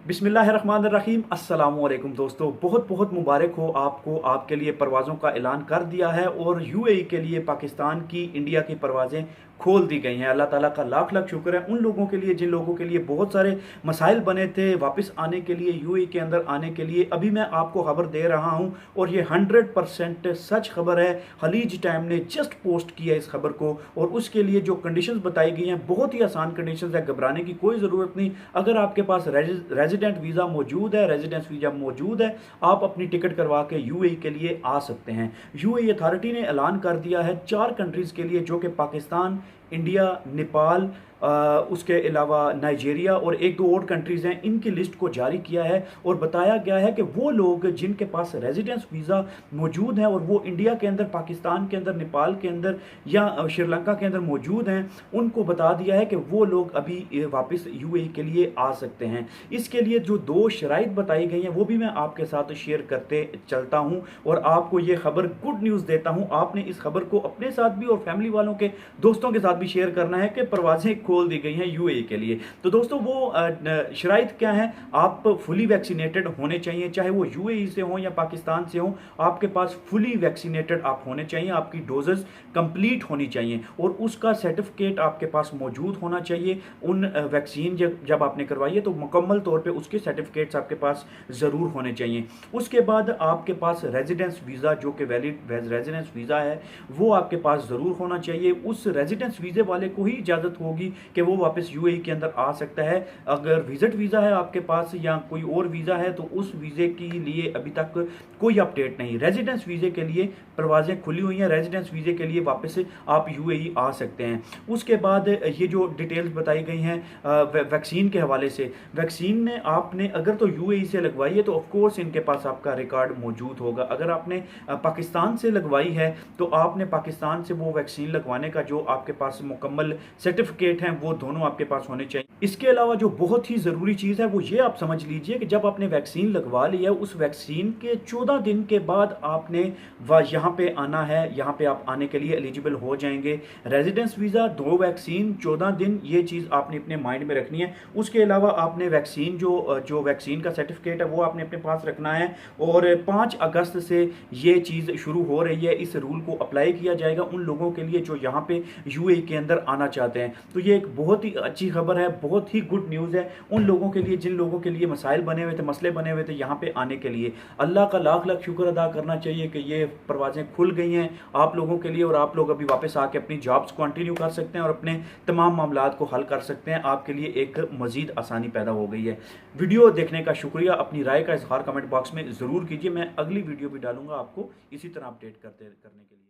बिस्मिल्लाहिर्रहमानिर्रहीम अस्सलामु अलैकुम दोस्तों, बहुत बहुत मुबारक हो आपको। आपके लिए परवाज़ों का ऐलान कर दिया है और यूएई के लिए पाकिस्तान की, इंडिया की परवाज़ें खोल दी गई हैं। अल्लाह ताला का लाख लाख शुक्र है उन लोगों के लिए जिन लोगों के लिए बहुत सारे मसाइल बने थे वापस आने के लिए, यूएई के अंदर आने के लिए। अभी मैं आपको खबर दे रहा हूं और ये 100% सच खबर है। खलीज टाइम ने जस्ट पोस्ट किया इस खबर को और उसके लिए जो कंडीशंस बताई गई हैं बहुत ही आसान कंडीशंस है, घबराने की कोई ज़रूरत नहीं। अगर आपके पास रेजिडेंट वीज़ा मौजूद है, रेजिडेंस वीज़ा मौजूद है, आप अपनी टिकट करवा के यूएई के लिए आ सकते हैं। यूएई अथॉरिटी ने ऐलान कर दिया है 4 कंट्रीज़ के लिए, जो कि पाकिस्तान, इंडिया, नेपाल, उसके अलावा नाइजीरिया और एक दो और कंट्रीज़ हैं, इनकी लिस्ट को जारी किया है और बताया गया है कि वो लोग जिनके पास रेजिडेंस वीज़ा मौजूद है और वो इंडिया के अंदर, पाकिस्तान के अंदर, नेपाल के अंदर या श्रीलंका के अंदर मौजूद हैं, उनको बता दिया है कि वो लोग अभी वापस यूएई के लिए आ सकते हैं। इसके लिए जो 2 शराइत बताई गई हैं वो भी मैं आपके साथ शेयर करते चलता हूँ और आपको ये खबर गुड न्यूज़ देता हूँ। आपने इस खबर को अपने साथ भी और फैमिली वालों के, दोस्तों के साथ भी शेयर करना है कि परवाज़ें खोल दी गई हैं यूएई के लिए। तो दोस्तों वो शराइत क्या है? आप फुली वैक्सीनेटेड होने चाहिए, चाहे वो यूएई से हो या पाकिस्तान से हो, आपके पास फुली वैक्सीनेटेड आप होने चाहिए, आपकी डोजेस कंप्लीट होनी चाहिए और उसका सर्टिफिकेट आपके पास मौजूद होना चाहिए। उन वैक्सीन जब आपने करवाई है तो मुकम्मल तौर पे उसके सर्टिफिकेट्स आपके पास ज़रूर होने चाहिए। उसके बाद आपके पास रेजिडेंस वीज़ा, जो कि वैलिड रेजिडेंस वीज़ा है, वो आपके पास ज़रूर होना चाहिए। उस रेजिडेंस वीज़े वाले को ही इजाज़त होगी कि वो वापस यूएई के अंदर आ सकता है। अगर विजिट वीज़ा है आपके पास या कोई और वीज़ा है तो उस वीज़े के लिए अभी तक कोई अपडेट नहीं। रेजिडेंस वीज़े के लिए परवाज़ें खुली हुई हैं, रेजिडेंस वीज़े के लिए वापस आप यूएई आ सकते हैं। उसके बाद ये जो डिटेल्स बताई गई हैं वैक्सीन के हवाले से, वैक्सीन ने आपने अगर तो यूएई से लगवाई है तो ऑफकोर्स इनके पास आपका रिकॉर्ड मौजूद होगा। अगर आपने पाकिस्तान से लगवाई है तो आपने पाकिस्तान से वो वैक्सीन लगवाने का जो आपके पास मुकम्मल सर्टिफिकेट हैं वो दोनों आपके पास होने चाहिए। इसके अलावा जो बहुत ही ज़रूरी चीज़ है वो ये आप समझ लीजिए कि जब आपने वैक्सीन लगवा ली है, उस वैक्सीन के 14 दिन के बाद आपने यहाँ पे आना है। यहाँ पे आप आने के लिए एलिजिबल हो जाएंगे। रेजिडेंस वीज़ा, 2 वैक्सीन, 14 दिन, ये चीज़ आपने अपने माइंड में रखनी है। उसके अलावा आपने वैक्सीन जो वैक्सीन का सर्टिफिकेट है वो आपने अपने पास रखना है और 5 अगस्त से ये चीज़ शुरू हो रही है। इस रूल को अप्लाई किया जाएगा उन लोगों के लिए जो यहाँ पे यूएई के अंदर आना चाहते हैं। तो ये एक बहुत ही अच्छी खबर है, बहुत ही गुड न्यूज़ है उन लोगों के लिए जिन लोगों के लिए मसाइल बने हुए थे, मसले बने हुए थे यहाँ पे आने के लिए। अल्लाह का लाख लाख शुक्र अदा करना चाहिए कि ये परवाज़ें खुल गई हैं आप लोगों के लिए और आप लोग अभी वापस आके अपनी जॉब्स कंटिन्यू कर सकते हैं और अपने तमाम मामलात को हल कर सकते हैं। आपके लिए एक मज़ीद आसानी पैदा हो गई है। वीडियो देखने का शुक्रिया। अपनी राय का इजहार कमेंट बॉक्स में ज़रूर कीजिए। मैं अगली वीडियो भी डालूंगा आपको इसी तरह अपडेट करने के लिए।